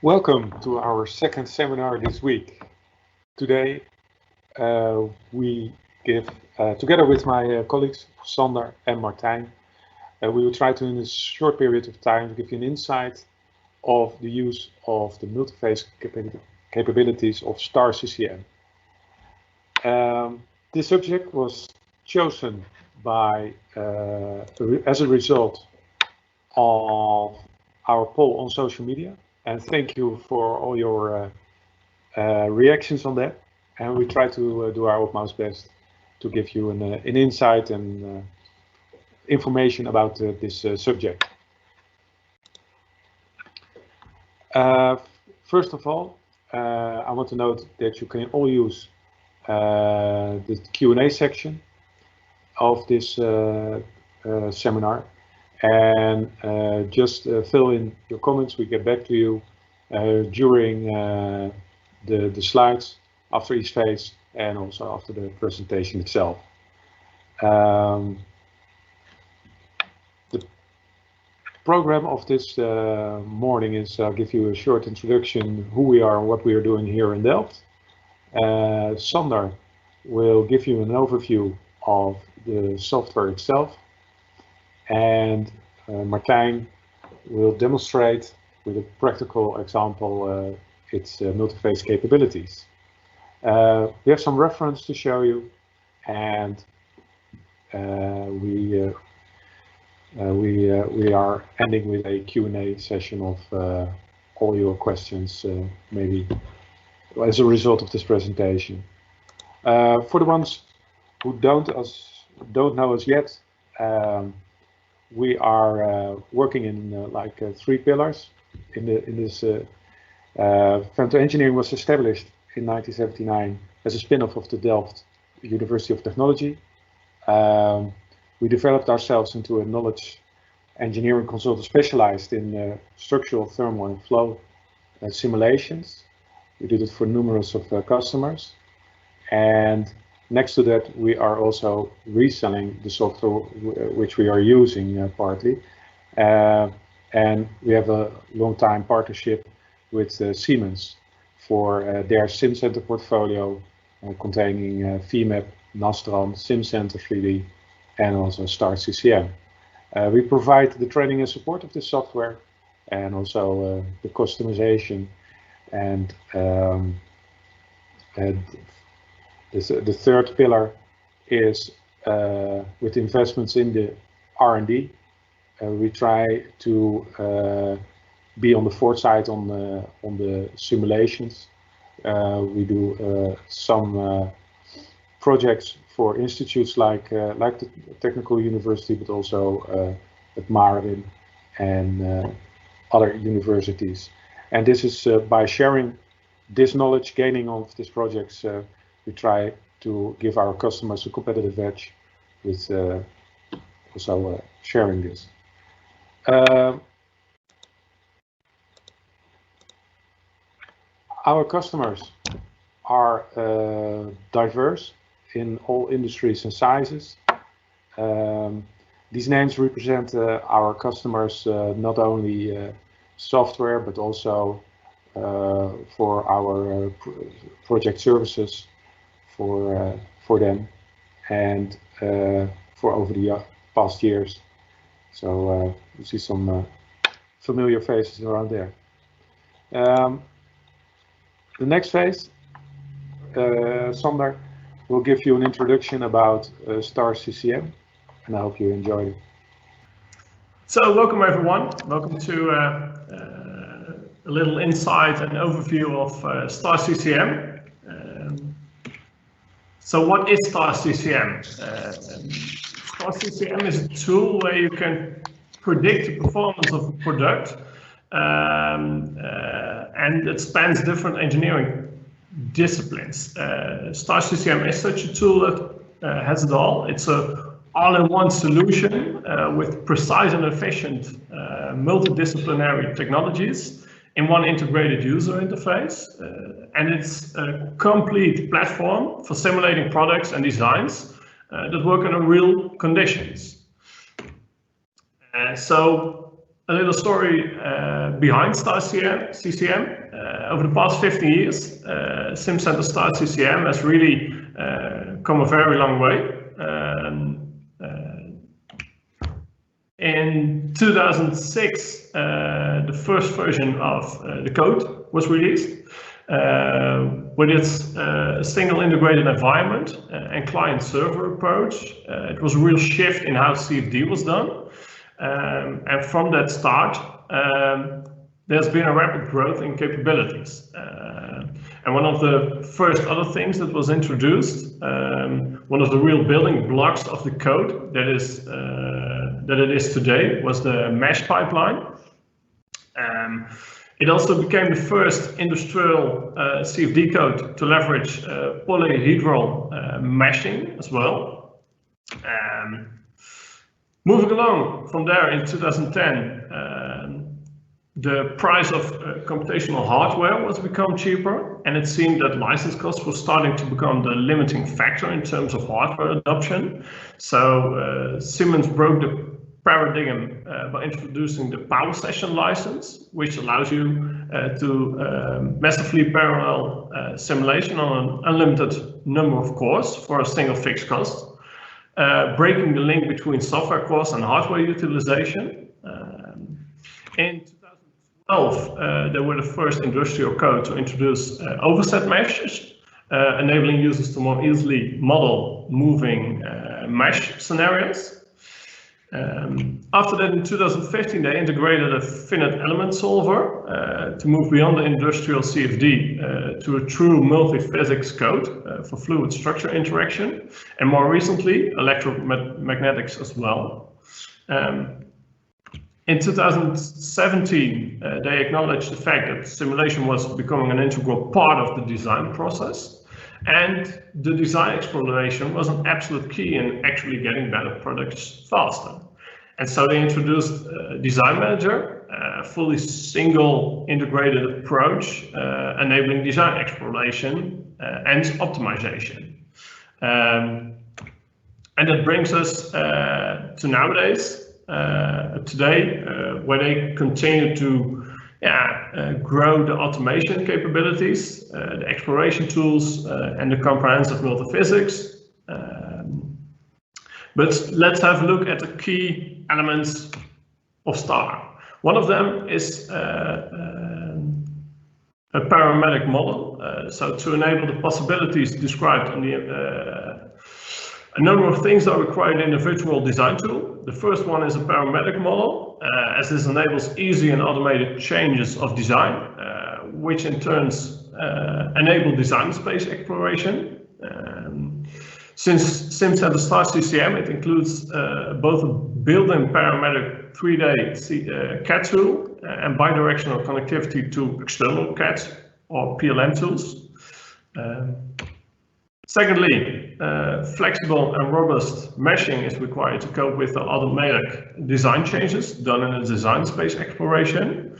Welcome to our second seminar this week. Today we give, together with my colleagues Sander and Martijn, we will try to, in a short period of time, give you an insight of the use of the multiphase capabilities of STAR-CCM. This subject was chosen by, as a result of our poll on social media, and thank you for all your reactions on that. And we try to do our utmost best to give you an insight and information about this subject. First of all, I want to note that you can all use the Q&A section of this seminar, and just fill in your comments. We get back to you during the slides after each phase and also after the presentation itself. The program of this morning is I'll give you a short introduction who we are and what we are doing here in Delft. Sander will give you an overview of the software itself, and Martijn will demonstrate with a practical example its multiphase capabilities. We have some reference to show you, and we are ending with a Q&A session of all your questions, maybe as a result of this presentation. For the ones who don't know us yet, we are working in three pillars. In this, Femto Enineering was established in 1979 as a spin-off of the Delft University of Technology. We developed ourselves into a knowledge engineering consultant specialized in structural, thermal, and flow simulations. We did it for numerous of customers, and next to that, we are also reselling the software which we are using partly, and we have a long-time partnership with Siemens for their Simcenter portfolio containing VMAP, Nastran, Simcenter 3D, and also STAR-CCM. We provide the training and support of this software, and also the customization, and the third pillar is with investments in the R&D. We try to be on the foresight on the simulations. We do some projects for institutes like the Technical University, but also at Marvin and other universities. And this is by sharing this knowledge, gaining of these projects, we try to give our customers a competitive edge with also sharing this. Our customers are diverse in all industries and sizes. These names represent our customers, not only software, but also for our project services for them, and for over the past years. So you see some familiar faces around there. The next phase, Sander will give you an introduction about STAR-CCM, and I hope you enjoy it. So welcome everyone, welcome to a little insight and overview of STAR-CCM. So what is STAR-CCM? STAR-CCM is a tool where you can predict the performance of a product, and it spans different engineering disciplines. STAR-CCM is such a tool that has it all. It's a all-in-one solution with precise and efficient multidisciplinary technologies in one integrated user interface, and it's a complete platform for simulating products and designs that work under real conditions. So a little story behind STAR-CCM. Over the past 50 years, Simcenter STAR-CCM has really come a very long way. In 2006, the first version of the code was released with its single integrated environment and client-server approach. It was a real shift in how CFD was done. And from that start, there's been a rapid growth in capabilities. And one of the first other things that was introduced, one of the real building blocks of the code that it is today, was the mesh pipeline. It also became the first industrial CFD code to leverage polyhedral meshing as well. Moving along from there in 2010, the price of computational hardware was become cheaper, and it seemed that license costs were starting to become the limiting factor in terms of hardware adoption. So Siemens broke the paradigm by introducing the power session license, which allows you to massively parallel simulation on an unlimited number of cores for a single fixed cost, breaking the link between software costs and hardware utilization. In 2012, they were the first industrial code to introduce overset meshes, enabling users to more easily model moving mesh scenarios. After that, in 2015, they integrated a finite element solver to move beyond the industrial CFD to a true multi-physics code for fluid structure interaction, and more recently, electromagnetics as well. In 2017, they acknowledged the fact that simulation was becoming an integral part of the design process, and the design exploration was an absolute key in actually getting better products faster. And so they introduced Design Manager, a fully single integrated approach, enabling design exploration and optimization. And that brings us to nowadays, today, where they continue to grow the automation capabilities, the exploration tools, and the comprehensive multiphysics. But let's have a look at the key elements of STAR. One of them is a parametric model. So to enable the possibilities described on the a number of things are required in a virtual design tool. The first one is a parametric model, as this enables easy and automated changes of design, which in turn enable design space exploration. Since Simcenter STAR-CCM, it includes both a built-in parametric 3D CAD tool and bidirectional connectivity to external CAD or PLM tools. Secondly, flexible and robust meshing is required to cope with the automatic design changes done in the design space exploration.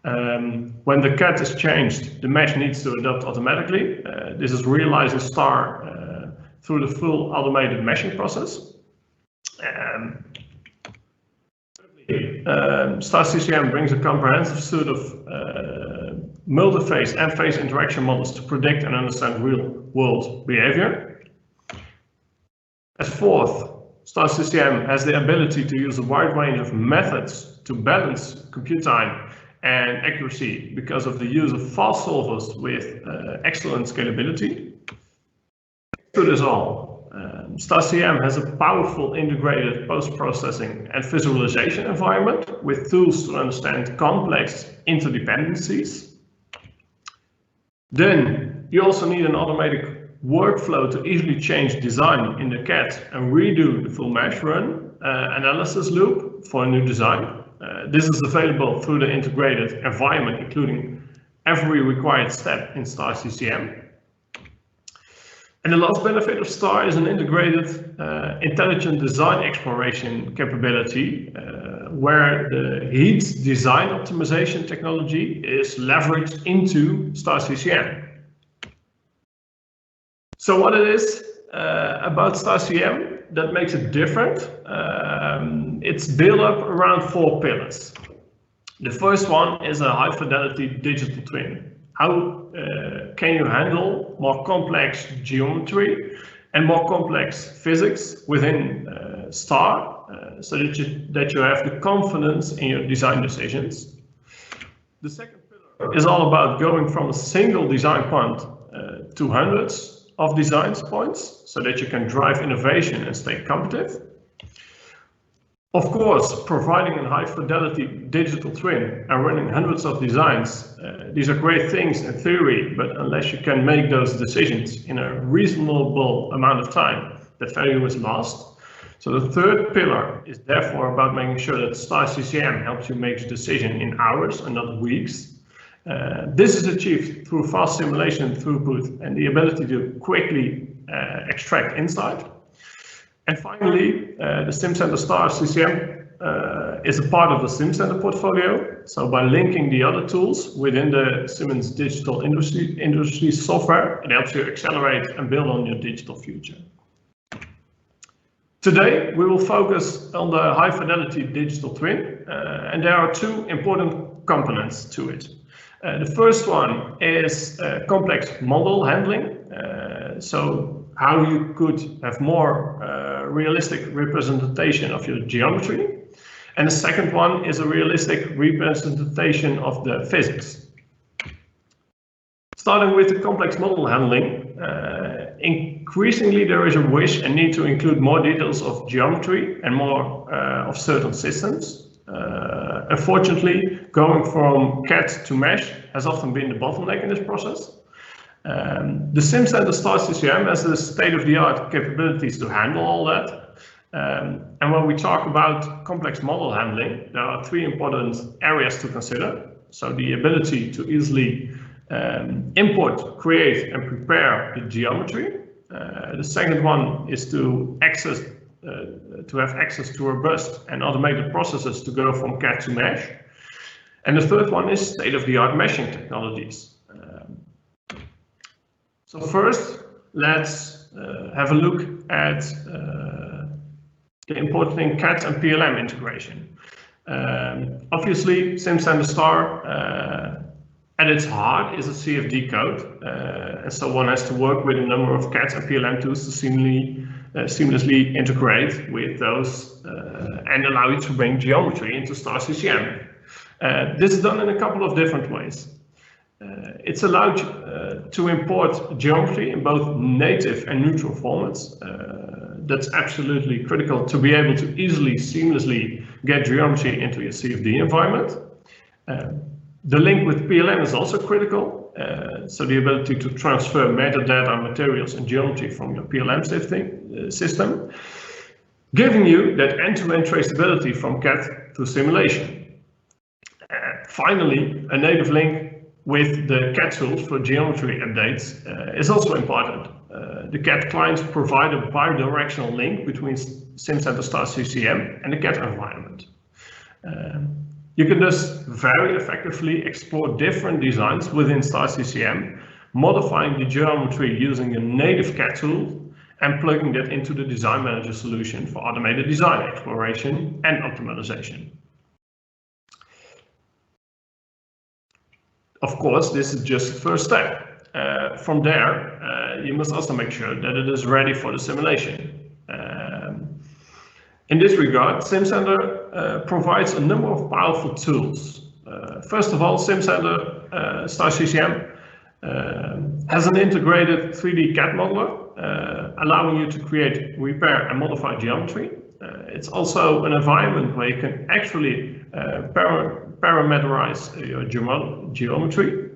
When the CAD is changed, the mesh needs to adapt automatically. This is realized in STAR through the full automated meshing process. STAR-CCM brings a comprehensive suite of multi-phase and phase interaction models to predict and understand real-world behavior. As fourth, STAR-CCM has the ability to use a wide range of methods to balance compute time and accuracy because of the use of fast solvers with excellent scalability. To this all, STAR-CCM has a powerful integrated post-processing and visualization environment with tools to understand complex interdependencies. Then you also need an automatic workflow to easily change design in the CAD and redo the full mesh run analysis loop for a new design. This is available through the integrated environment, including every required step in STAR-CCM. And the last benefit of STAR is an integrated intelligent design exploration capability where the heat design optimization technology is leveraged into STAR-CCM. So what it is about STAR-CCM that makes it different, it's built up around 4 pillars. The first one is a high fidelity digital twin. How can you handle more complex geometry and more complex physics within STAR so that you have the confidence in your design decisions? The second pillar is all about going from a single design point to hundreds of design points so that you can drive innovation and stay competitive. Of course, providing a high fidelity digital twin and running hundreds of designs, these are great things in theory, but unless you can make those decisions in a reasonable amount of time, that value is lost. So the third pillar is therefore about making sure that STAR-CCM helps you make a decision in hours and not weeks. This is achieved through fast simulation throughput and the ability to quickly extract insight. And finally, the Simcenter STAR-CCM is a part of the Simcenter portfolio. So by linking the other tools within the Siemens digital industry software, it helps you accelerate and build on your digital future. Today, we will focus on the high fidelity digital twin, and there are two important components to it. The first one is complex model handling. So how you could have more realistic representation of your geometry. And the second one is a realistic representation of the physics. Starting with the complex model handling, increasingly there is a wish and need to include more details of geometry and more of certain systems. Unfortunately, going from CAD to mesh has often been the bottleneck in this process. The Simcenter STAR-CCM has the state-of-the-art capabilities to handle all that. And when we talk about complex model handling, there are three important areas to consider. So the ability to easily import, create, and prepare the geometry. The second one is to have access to robust and automated processes to go from CAD to mesh. And the third one is state-of-the-art meshing technologies. So first, let's have a look at the important thing, CAD and PLM integration. Obviously, Simcenter STAR at its heart is a CFD code, and so one has to work with a number of CAD and PLM tools to seamlessly integrate with those and allow you to bring geometry into STAR-CCM. This is done in a couple of different ways. It's allowed to import geometry in both native and neutral formats. That's absolutely critical to be able to easily, seamlessly get geometry into your CFD environment. The link with PLM is also critical, so the ability to transfer metadata, materials, and geometry from your PLM system, giving you that end-to-end traceability from CAD to simulation. Finally, a native link with the CAD tools for geometry updates is also important. The CAD clients provide a bidirectional link between Simcenter STAR-CCM and the CAD environment. You can thus very effectively explore different designs within STAR-CCM, modifying the geometry using a native CAD tool and plugging that into the Design Manager solution for automated design exploration and optimization. Of course, this is just the first step. From there, you must also make sure that it is ready for the simulation. In this regard, Simcenter provides a number of powerful tools. First of all, Simcenter STAR-CCM has an integrated 3D CAD modeler, allowing you to create, repair, and modify geometry. It's also an environment where you can actually parameterize your geometry.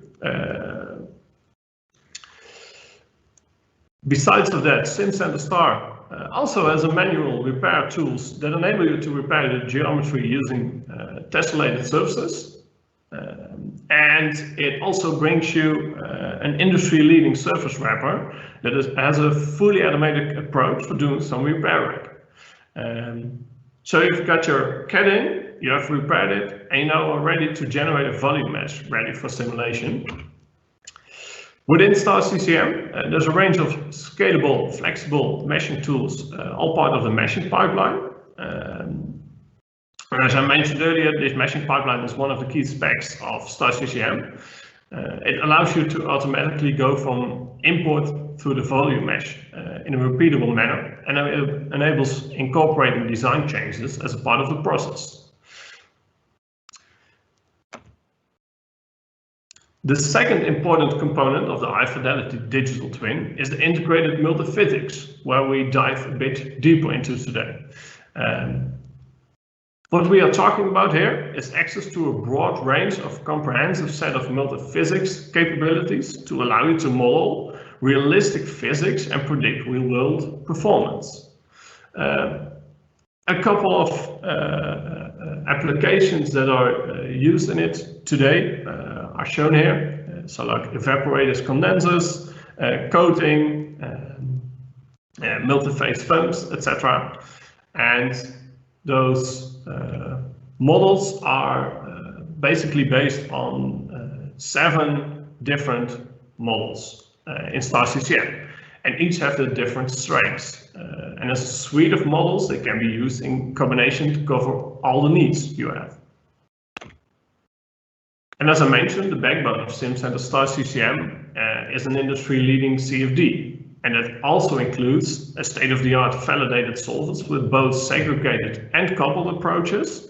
Besides of that, Simcenter STAR also has a manual repair tools that enable you to repair the geometry using tessellated surfaces. And it also brings you an industry-leading surface wrapper that has a fully automated approach for doing some repair work. So you've got your CAD in, you have repaired it, and you now are ready to generate a volume mesh ready for simulation. Within STAR-CCM, there's a range of scalable, flexible meshing tools, all part of the meshing pipeline. And as I mentioned earlier, this meshing pipeline is one of the key specs of STAR-CCM. It allows you to automatically go from import through the volume mesh in a repeatable manner, and it enables incorporating design changes as a part of the process. The second important component of the high-fidelity digital twin is the integrated multiphysics, where we dive a bit deeper into today. What we are talking about here is access to a broad range of comprehensive set of multiphysics capabilities to allow you to model realistic physics and predict real-world performance. A couple of applications that are used in it today are shown here. So like evaporators, condensers, coating, multiphase pumps, etc. And those models are basically based on 7 different models in STAR-CCM, and each have their different strengths. And as a suite of models, they can be used in combination to cover all the needs you have. And as I mentioned, the backbone of Simcenter STAR-CCM is an industry-leading CFD. And that also includes a state-of-the-art validated solvents with both segregated and coupled approaches.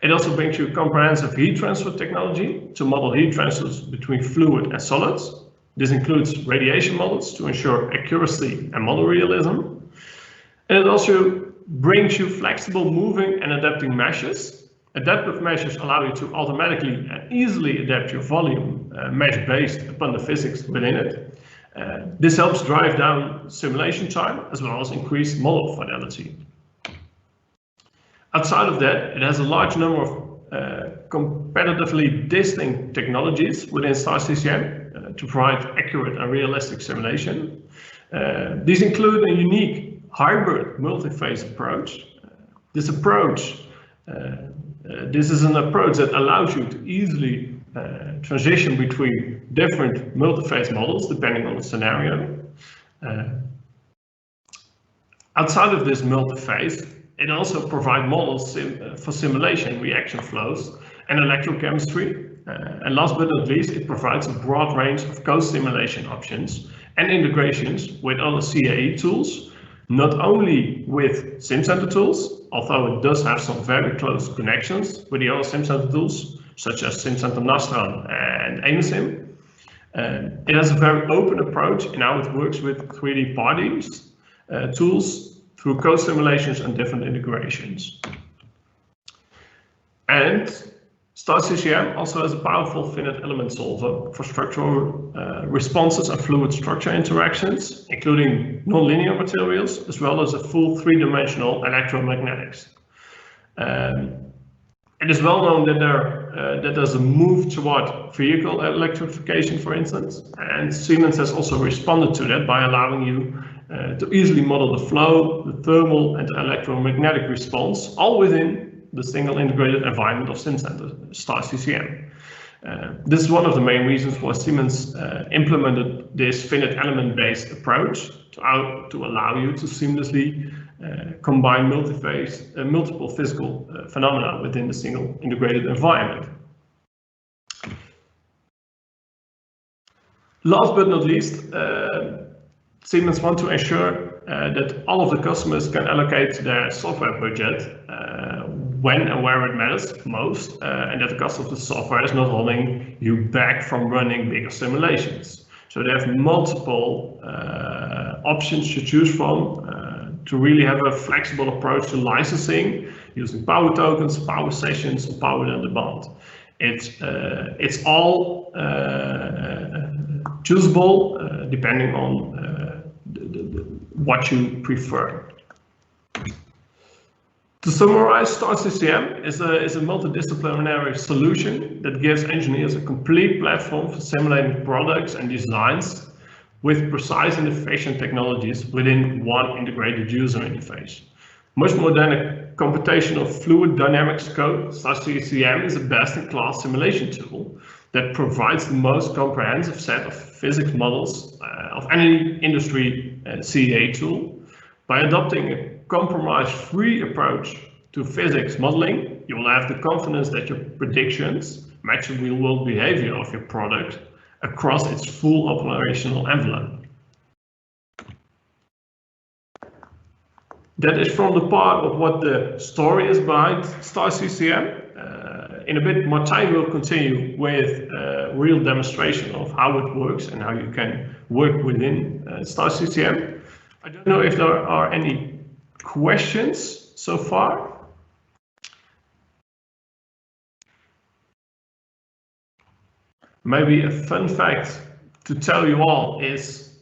It also brings you comprehensive heat transfer technology to model heat transfers between fluid and solids. This includes radiation models to ensure accuracy and model realism. And it also brings you flexible moving and adapting meshes. Adaptive meshes allow you to automatically and easily adapt your volume mesh based upon the physics within it. This helps drive down simulation time as well as increase model fidelity. Outside of that, it has a large number of competitively distinct technologies within STAR-CCM to provide accurate and realistic simulation. These include a unique hybrid multiphase approach. This is an approach that allows you to easily transition between different multiphase models depending on the scenario. Outside of this multiphase, it also provides models for simulation, reaction flows, and electrochemistry. And last but not least, it provides a broad range of co-simulation options and integrations with other CAE tools, not only with Simcenter tools, although it does have some very close connections with the other Simcenter tools, such as Simcenter Nastran and Enineering. It has a very open approach in how it works with 3D parties, tools through co-simulations and different integrations. And STAR-CCM also has a powerful finite element solver for structural responses and fluid structure interactions, including nonlinear materials, as well as a full 3-dimensional electromagnetics. It is well known that there's a move toward vehicle electrification, for instance, and Siemens has also responded to that by allowing you to easily model the flow, the thermal and the electromagnetic response, all within the single integrated environment of Simcenter STAR-CCM. This is one of the main reasons why Siemens implemented this finite element-based approach to allow you to seamlessly combine multiple physical phenomena within the single integrated environment. Last but not least, Siemens want to ensure that all of the customers can allocate their software budget when and where it matters most, and that the cost of the software is not holding you back from running bigger simulations. So they have multiple options to choose from to really have a flexible approach to licensing using power tokens, power sessions, or power on demand. It's all choosable depending on what you prefer. To summarize, STAR-CCM is a multidisciplinary solution that gives engineers a complete platform for simulating products and designs with precise and efficient technologies within one integrated user interface. Much more than a computational fluid dynamics code, STAR-CCM is a best-in-class simulation tool that provides the most comprehensive set of physics models of any industry CAE tool. By adopting a compromise-free approach to physics modeling, you will have the confidence that your predictions match the real world behavior of your product across its full operational envelope. That is from the part of what the story is behind STAR-CCM. In a bit more time, we'll continue with a real demonstration of how it works and how you can work within STAR-CCM. I don't know if there are any questions so far. Maybe a fun fact to tell you all is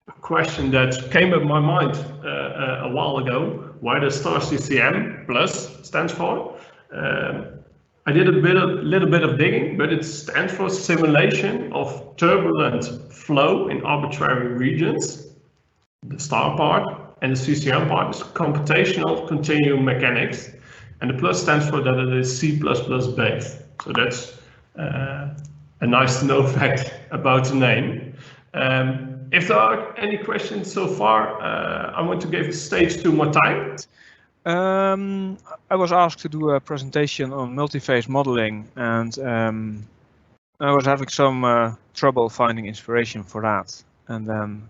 a question that came up my mind a while ago, why the STAR-CCM plus stands for. I did a little bit of digging, but it stands for simulation of turbulent flow in arbitrary regions, the STAR part, and the CCM part is computational continuum mechanics, and the plus stands for that it is C++ based. So that's a nice to know fact about the name. If there are any questions so far, I want to give the stage to Martijn. I was asked to do a presentation on multiphase modeling, and I was having some trouble finding inspiration for that. And then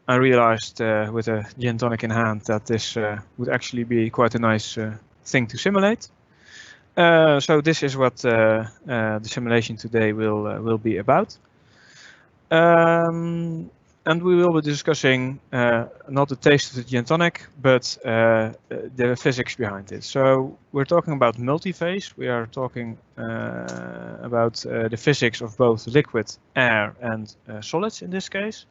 I realized with a gin tonic in hand that this would actually be quite a nice thing to simulate. So this is what the simulation today will be about. And we will be discussing not the taste of the gin tonic, but the physics behind it. So we're talking about multiphase. We are talking about the physics of both liquid, air, and solids in this case.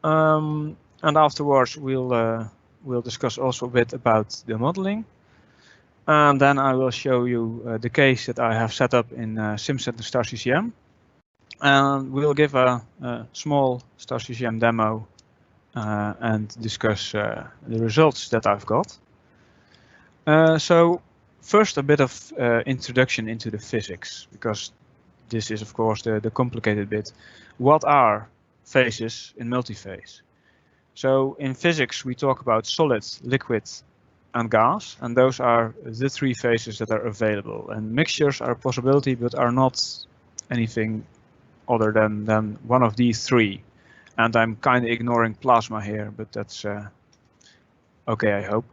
And afterwards, we'll discuss also a bit about the modeling. And then I will show you the case that I have set up in Simcenter STAR-CCM. And we'll give a small STAR-CCM demo and discuss the results that I've got. So first a bit of introduction into the physics, because this is of course the complicated bit. What are phases in multiphase? So in physics we talk about solid, liquid, and gas, and those are the three phases that are available. And mixtures are a possibility, but are not anything other than one of these three. And I'm kind of ignoring plasma here, but that's okay, I hope.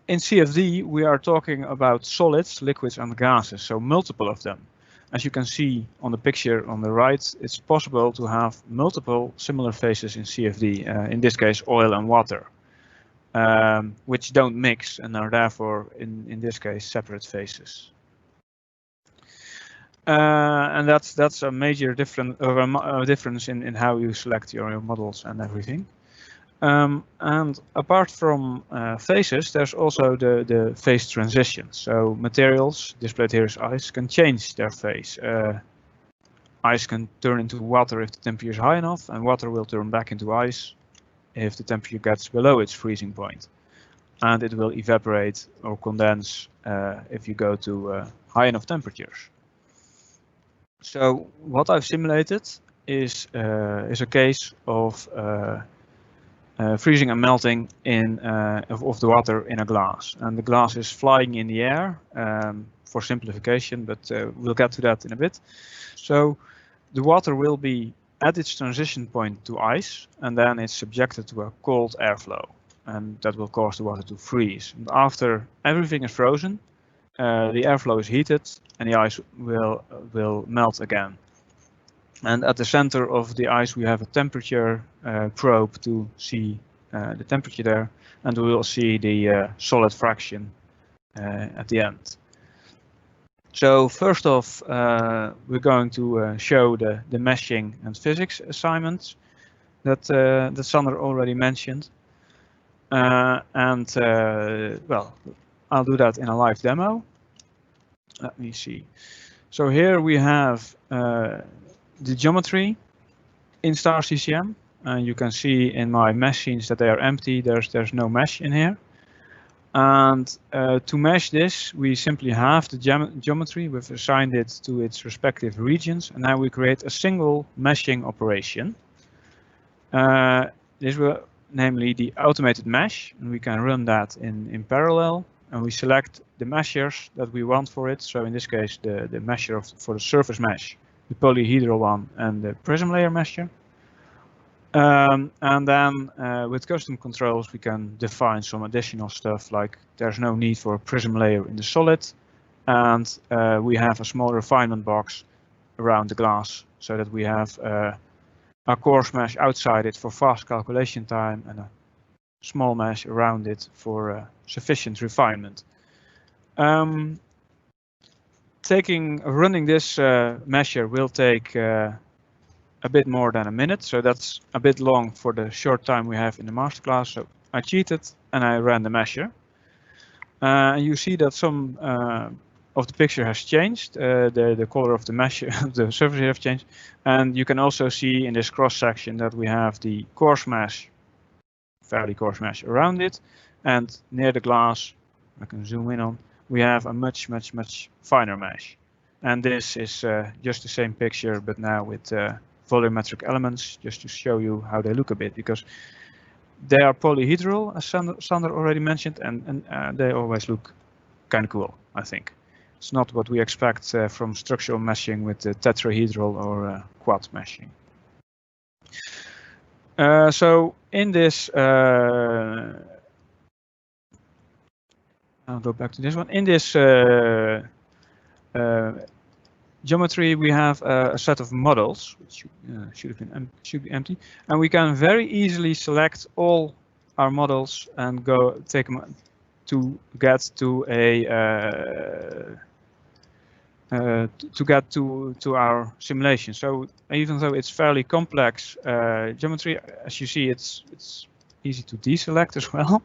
In CFD, we are talking about solids, liquids, and gases, so multiple of them. As you can see on the picture on the right, it's possible to have multiple similar phases in CFD, in this case oil and water, which don't mix and are therefore, in this case, separate phases. And that's a major difference in how you select your models and everything. And apart from phases, there's also the phase transition. So materials, displayed here is ice, can change their phase. Ice can turn into water if the temperature is high enough, and water will turn back into ice if the temperature gets below its freezing point. And it will evaporate or condense if you go to high enough temperatures. So what I've simulated is a case of freezing and melting of the water in a glass, and the glass is flying in the air for simplification, but we'll get to that in a bit. So the water will be at its transition point to ice, and then it's subjected to a cold airflow, and that will cause the water to freeze. And after everything is frozen, the airflow is heated and the ice will melt again. And at the center of the ice we have a temperature probe to see the temperature there, and we will see the solid fraction at the end. So first off, we're going to show the meshing and physics assignments that Sander already mentioned. Well, I'll do that in a live demo. Let me see. So here we have the geometry in STAR-CCM, and you can see in my mesh scenes that they are empty. There's no mesh in here. And to mesh this, we simply have the geometry. We've assigned it to its respective regions, and now we create a single meshing operation. This will namely the automated mesh, and we can run that in parallel, and we select the meshers that we want for it. So in this case, the mesher for the surface mesh, the polyhedral one, and the prism layer mesher. And then with custom controls, we can define some additional stuff, like there's no need for a prism layer in the solid, and we have a small refinement box around the glass so that we have a coarse mesh outside it for fast calculation time and a small mesh around it for sufficient refinement. Running this mesher will take a bit more than a minute, so that's a bit long for the short time we have in the masterclass. So I cheated and I ran the mesher. And you see that some of the picture has changed. The color of the mesh, the surface have changed, and you can also see in this cross section that we have the coarse mesh, fairly coarse mesh around it, and near the glass, I can zoom in on, we have a much finer mesh. And this is just the same picture, but now with volumetric elements, just to show you how they look a bit, because they are polyhedral, as Sander already mentioned, and they always look kind of cool, I think. It's not what we expect from structural meshing with the tetrahedral or quad meshing. So in this, I'll go back to this one. In this geometry, we have a set of models, which should be empty, and we can very easily select all our models and go take them to get to a to our simulation. So even though it's fairly complex geometry, as you see, it's easy to deselect as well.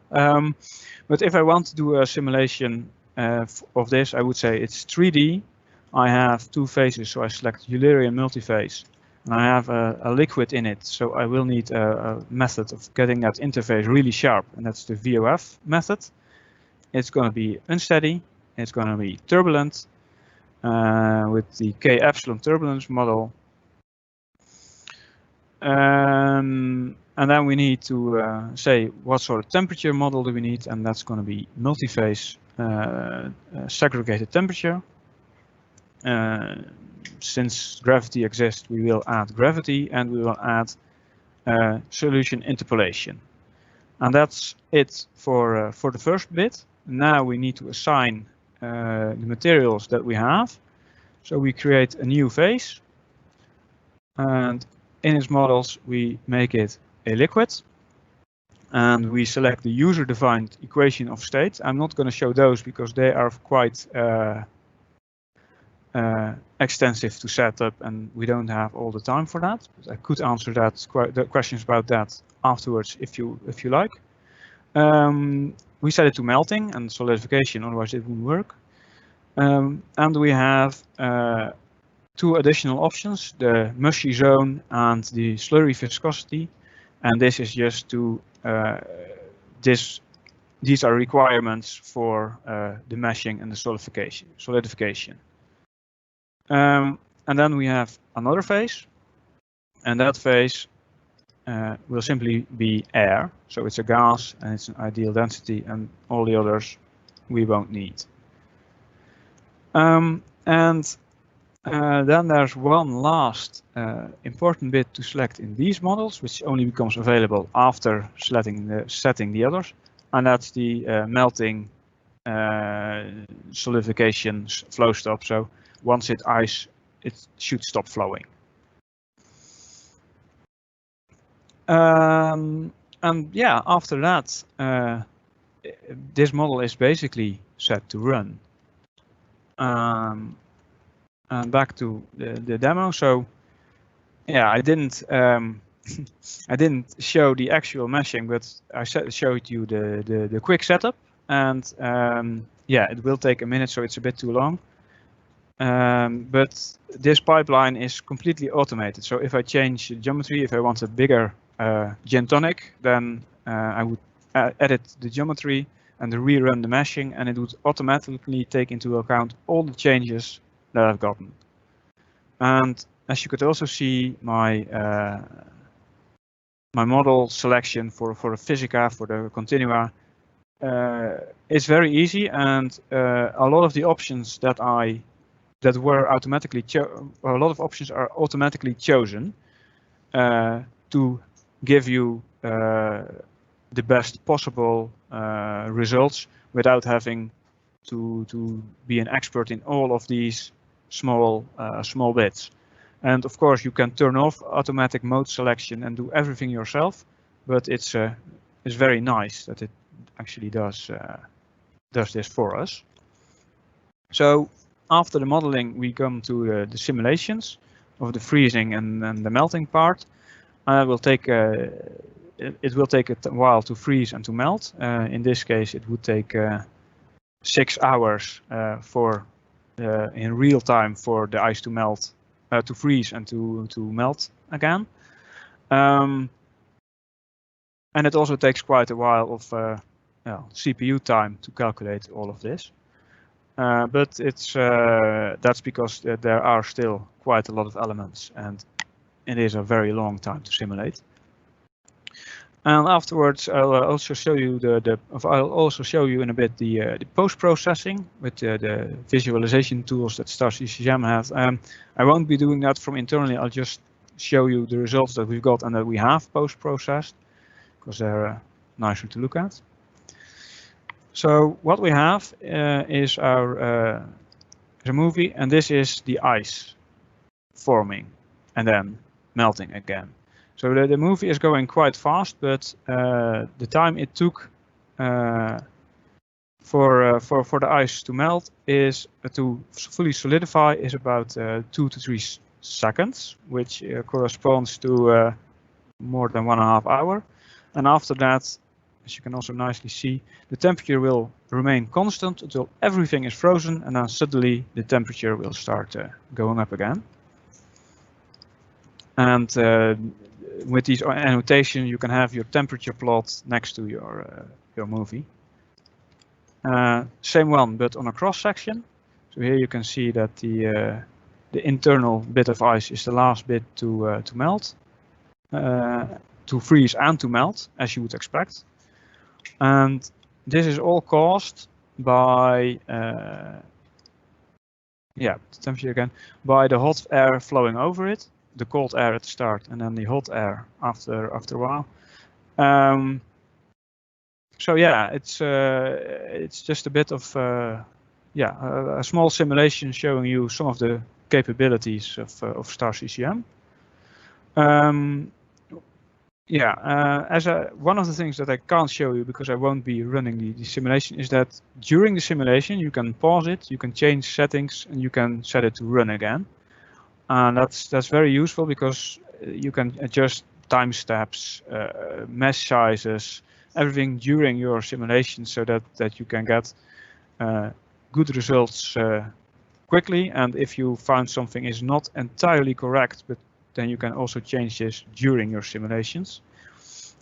But if I want to do a simulation of this, I would say it's 3D. I have two phases, so I select Eulerian multiphase, and I have a liquid in it, so I will need a method of getting that interface really sharp, and that's the VOF method. It's going to be unsteady, it's going to be turbulent, with the K epsilon turbulence model. And then we need to say what sort of temperature model do we need, and that's going to be multiphase segregated temperature. Since gravity exists, we will add gravity, and we will add solution interpolation. And that's it for the first bit. Now we need to assign the materials that we have. So we create a new phase, and in its models we make it a liquid, and we select the user-defined equation of state. I'm not going to show those because they are quite extensive to set up, and we don't have all the time for that. But I could answer the questions about that afterwards if you like. We set it to melting and solidification, otherwise it wouldn't work. And we have two additional options: the mushy zone and the slurry viscosity. And this is just to these are requirements for the meshing and the solidification. And then we have another phase, and that phase will simply be air. So it's a gas and it's an ideal density, and all the others we won't need. Then there's one last important bit to select in these models, which only becomes available after setting the others, and that's the melting solidification flow stop. So once it ice, it should stop flowing. And yeah, after that, this model is basically set to run. And back to the demo. So yeah, I didn't I didn't show the actual meshing, but I showed you the quick setup, and yeah, it will take a minute, so it's a bit too long. But this pipeline is completely automated. So if I change the geometry, if I want a bigger gin tonic, then I would edit the geometry and rerun the meshing, and it would automatically take into account all the changes that I've gotten. And as you could also see, my my model selection for the physica, for the continua, is very easy, and a lot of the options that were automatically a lot of options are automatically chosen to give you the best possible results without having to be an expert in all of these small bits. And of course, you can turn off automatic mode selection and do everything yourself, but it's very nice that it actually does this for us. So after the modeling, we come to the simulations of the freezing and the melting part. It will take a while to freeze and to melt. In this case, it would take 6 hours in real time for the ice to melt, to freeze and to melt again. And it also takes quite a while of CPU time to calculate all of this. But that's because there are still quite a lot of elements, and it is a very long time to simulate. And afterwards, I'll also show you I'll also show you in a bit the post-processing with the visualization tools that STAR-CCM has. I won't be doing that from internally. I'll just show you the results that we've got and that we have post-processed, because they're nicer to look at. So what we have is a movie, and this is the ice forming and then melting again. So the movie is going quite fast, but the time it took for the ice to melt is to fully solidify is about 2 to 3 seconds, which corresponds to more than 1.5 hours. And after that, as you can also nicely see, the temperature will remain constant until everything is frozen, and then suddenly the temperature will start going up again. And with these annotations, you can have your temperature plot next to your movie. Same one, but on a cross section. So here you can see that the internal bit of ice is the last bit to melt, to freeze and to melt, as you would expect. And this is all caused by the temperature again, by the hot air flowing over it, the cold air at the start, and then the hot air after a while. So yeah, it's just a bit of a small simulation showing you some of the capabilities of STAR-CCM. One of the things that I can't show you because I won't be running the simulation is that during the simulation you can pause it, you can change settings, and you can set it to run again. And that's very useful because you can adjust time steps, mesh sizes, everything during your simulation, so that you can get good results quickly. And if you find something is not entirely correct, but then you can also change this during your simulations.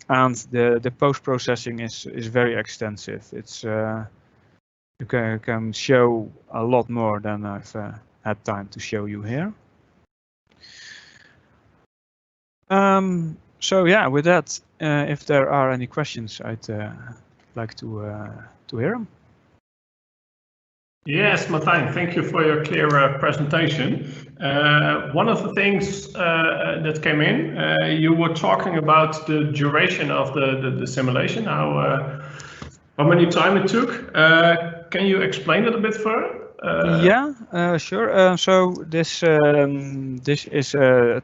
And the post-processing is very extensive. It's you can show a lot more than I've had time to show you here. So yeah, with that, if there are any questions, I'd like to hear them. Yes, Martijn, thank you for your clear presentation. One of the things that came in, you were talking about the duration of the simulation, how many time it took. Can you explain it a bit further? Sure. So this is a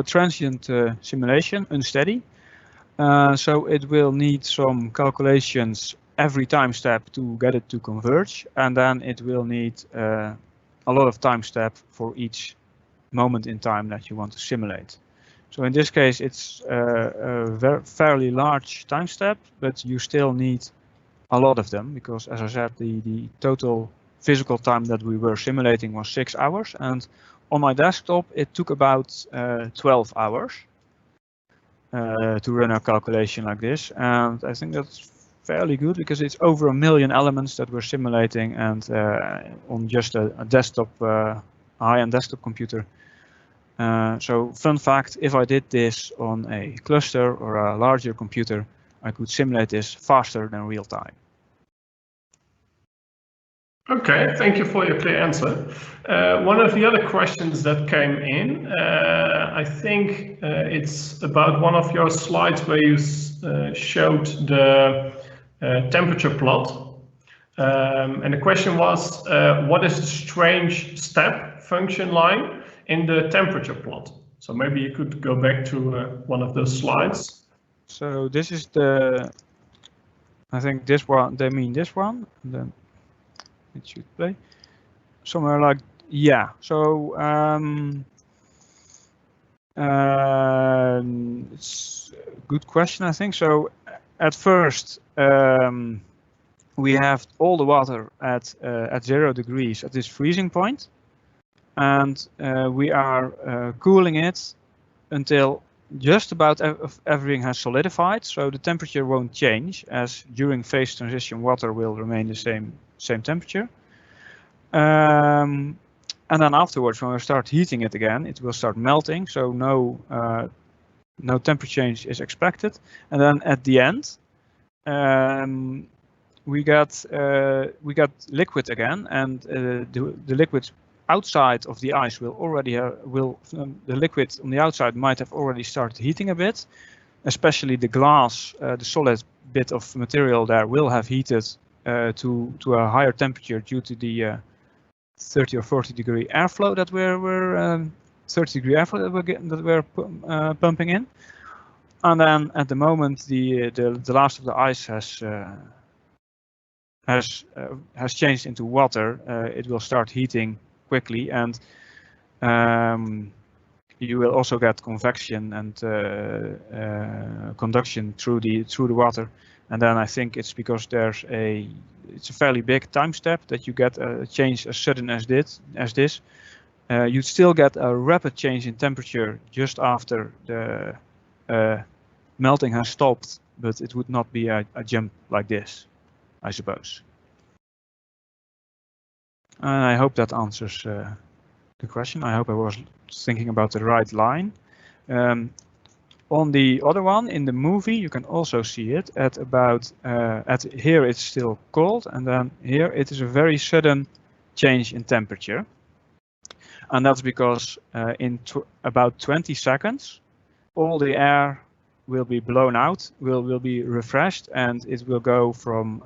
transient simulation, unsteady. So it will need some calculations every time step to get it to converge, and then it will need a lot of time step for each moment in time that you want to simulate. So in this case, it's a fairly large time step, but you still need a lot of them because, as I said, the total physical time that we were simulating was 6 hours, and on my desktop it took about 12 hours to run a calculation like this, and I think that's fairly good because it's over 1 million elements that we're simulating, and on just a desktop, high-end desktop computer, So fun fact, if I did this on a cluster or a larger computer, I could simulate this faster than real time. Okay, thank you for your clear answer. One of the other questions that came in, I think it's about one of your slides where you showed the temperature plot. And the question was, what is the strange step function line in the temperature plot? So maybe you could go back to one of those slides. So this is the, I think this one, they mean this one, and then it should play somewhere like, yeah. So it's a good question, I think. So at first, we have all the water at 0 degrees at this freezing point, and we are cooling it until just about everything has solidified. So the temperature won't change, as during phase transition water will remain the same temperature. And then afterwards, when we start heating it again, it will start melting. So no temperature change is expected. And then at the end, we got liquid again, and the liquid outside of the ice will already the liquid on the outside might have already started heating a bit, especially the glass, the solid bit of material there will have heated to a higher temperature due to the 30 or 40 degree airflow that we're 30 degree airflow that we're pumping in. And then at the moment the last of the ice has changed into water, it will start heating quickly, and you will also get convection and conduction through the water. And then I think it's because it's a fairly big time step that you get a change as sudden as this. You still get a rapid change in temperature just after the melting has stopped, but it would not be a jump like this, I suppose. And I hope that answers the question. I hope I was thinking about the right line. On the other one, in the movie, you can also see it at about, here it's still cold, and then here it is a very sudden change in temperature. And that's because in about 20 seconds, all the air will be blown out, will be refreshed, and it will go from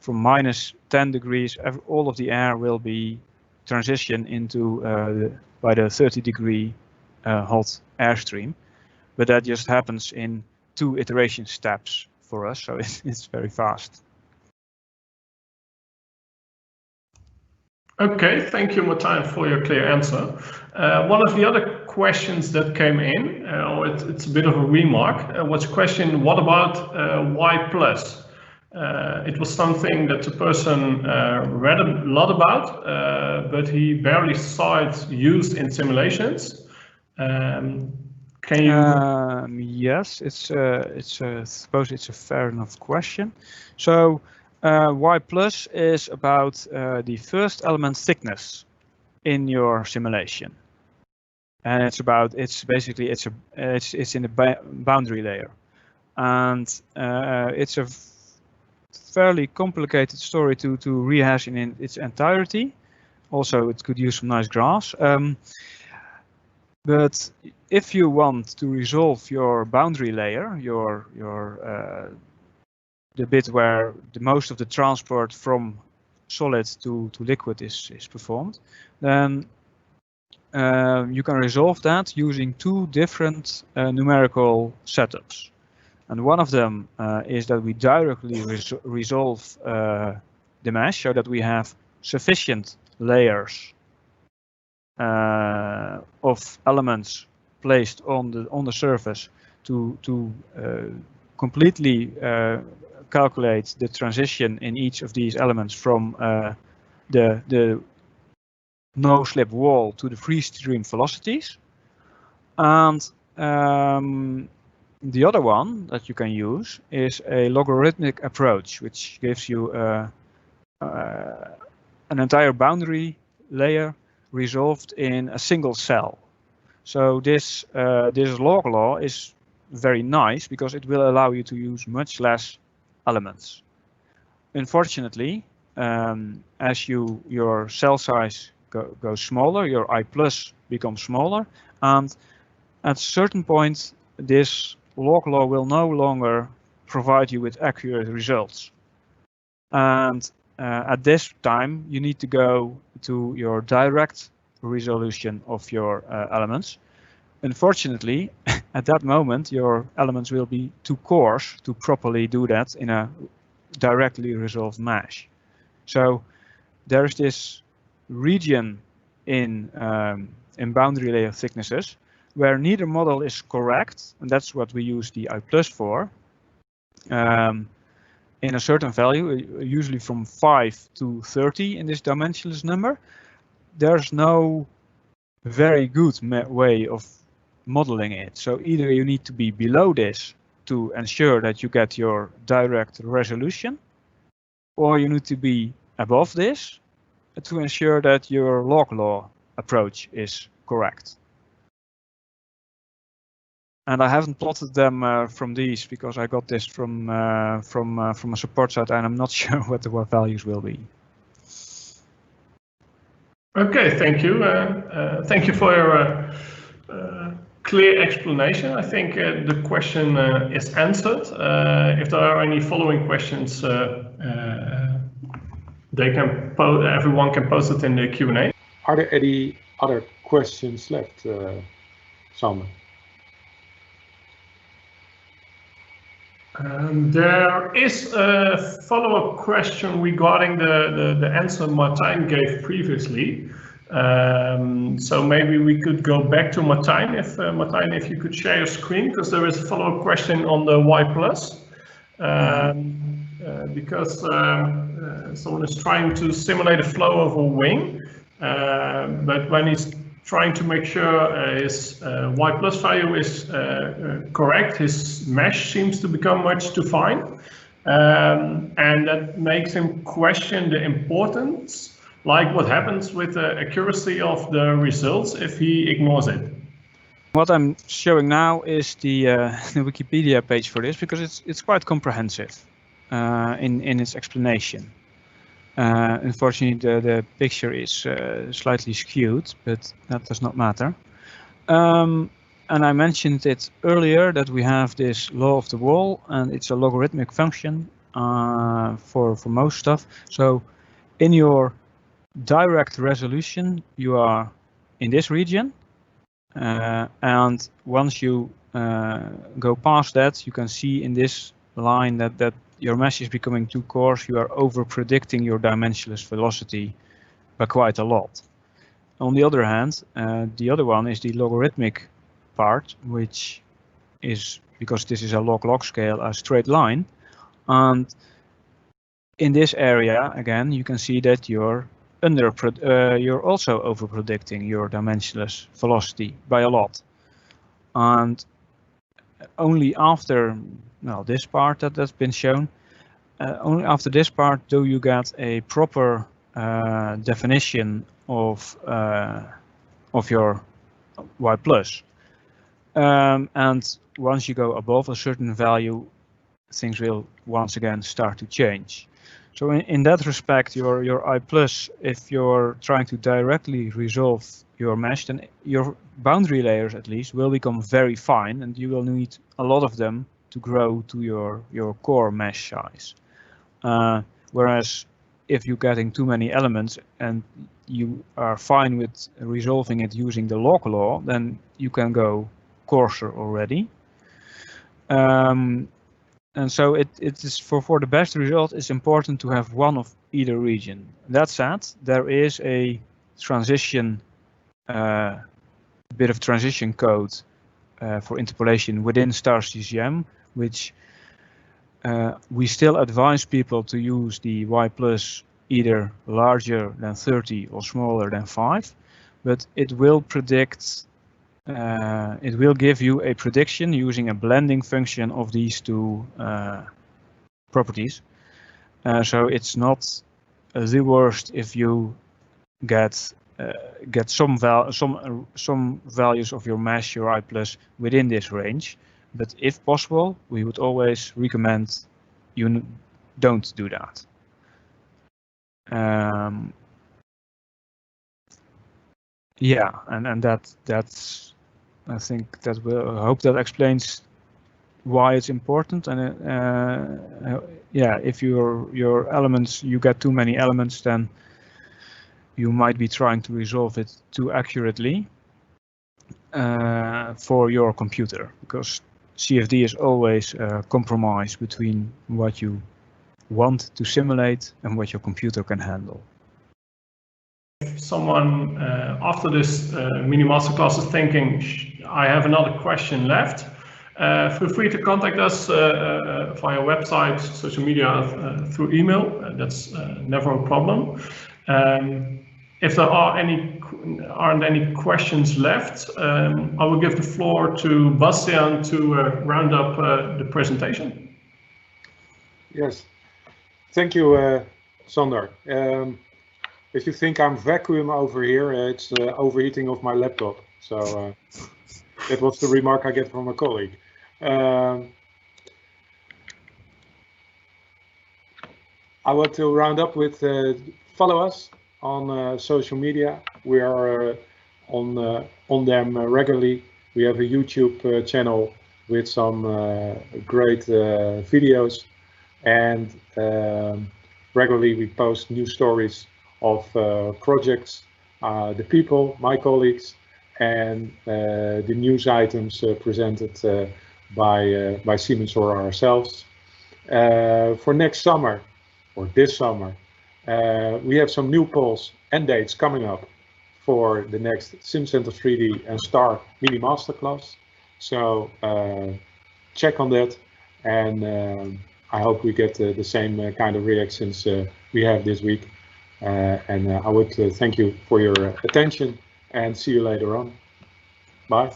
minus 10 degrees, all of the air will be transitioned into by the 30 degree hot airstream. But that just happens in 2 iteration steps for us, so it's very fast. Okay, thank you, Martijn, for your clear answer. One of the other questions that came in, it's a bit of a remark, was a question, what about Y+? It was something that the person read a lot about, but he barely saw it used in simulations. Can you? Yes, I suppose it's a fair enough question. So Y+ is about the first element thickness in your simulation, and it's basically it's in the boundary layer, and it's a fairly complicated story to rehash in its entirety. Also, it could use some nice graphs. But if you want to resolve your boundary layer, the bit where the most of the transport from solid to liquid is performed, then you can resolve that using 2 different numerical setups. And one of them is that we directly resolve the mesh so that we have sufficient layers of elements placed on the surface to completely calculate the transition in each of these elements from the no-slip wall to the free stream velocities. And the other one that you can use is a logarithmic approach, which gives you an entire boundary layer resolved in a single cell. So this log law is very nice because it will allow you to use much less elements. Unfortunately, as your cell size goes smaller, your I+ becomes smaller, and at a certain point, this log law will no longer provide you with accurate results. And at this time, you need to go to your direct resolution of your elements. Unfortunately, at that moment, your elements will be too coarse to properly do that in a directly resolved mesh. So there's this region in boundary layer thicknesses where neither model is correct, and that's what we use the I+ for. In a certain value, usually from 5 to 30 in this dimensionless number, there's no very good way of modeling it. So either you need to be below this to ensure that you get your direct resolution, or you need to be above this to ensure that your log law approach is correct. And I haven't plotted them from these because I got this from a support site, and I'm not sure what the values will be. Okay, thank you. Thank you for your clear explanation. I think the question is answered. If there are any following questions, everyone can post it in the Q&A. Are there any other questions left, Sander? There is a follow-up question regarding the answer Martijn gave previously. So maybe we could go back to Martijn, if you could share your screen, because there is a follow-up question on the Y+. Because someone is trying to simulate a flow of a wing, but when he's trying to make sure his Y+ value is correct, his mesh seems to become much too fine. And that makes him question the importance, like what happens with the accuracy of the results if he ignores it. What I'm showing now is the Wikipedia page for this, because it's quite comprehensive in its explanation. Unfortunately, the picture is slightly skewed, but that does not matter. And I mentioned it earlier that we have this law of the wall, and it's a logarithmic function for most stuff. So in your direct resolution, you are in this region. And once you go past that, you can see in this line that your mesh is becoming too coarse. You are over-predicting your dimensionless velocity by quite a lot. On the other hand, the other one is the logarithmic part, which is, because this is a log-log scale, a straight line. And in this area, again, you can see that you're also over-predicting your dimensionless velocity by a lot. And only after this part that's been shown, only after this part do you get a proper definition of your Y+. And once you go above a certain value, things will once again start to change. So in that respect, your I+, if you're trying to directly resolve your mesh, then your boundary layers at least will become very fine, and you will need a lot of them to grow to your core mesh size. Whereas if you're getting too many elements and you are fine with resolving it using the log law, then you can go coarser already. And so it is for the best result, it's important to have one of either region. That said, there is a transition, bit of transition code for interpolation within STAR-CCM, which we still advise people to use the Y+ either larger than 30 or smaller than 5, but it will predict. It will give you a prediction using a blending function of these two properties. So it's not the worst if you get get some values of your mesh, your I+ within this range. But if possible, we would always recommend you don't do that. Yeah, and that's I think that I hope that explains why it's important. And yeah, if your elements, you get too many elements, then you might be trying to resolve it too accurately for your computer, because CFD is always a compromise between what you want to simulate and what your computer can handle. If someone after this mini masterclass is thinking, I have another question left, feel free to contact us via website, social media, through email. That's never a problem. If there aren't any questions left, I will give the floor to Bastiaan to round up the presentation. Yes, thank you, Sander. If you think I'm vacuum over here, it's overheating of my laptop. So that was the remark I get from a colleague. I want to round up with follow us on social media. We are on them regularly. We have a YouTube channel with some great videos, and regularly we post new stories of projects, the people, my colleagues, and the news items presented by Siemens or ourselves. For next summer, or this summer, we have some new polls and dates coming up for the next Simcenter 3D and STAR mini masterclass. So check on that, and I hope we get the same kind of reactions we have this week. And I would thank you for your attention, and see you later on. Bye.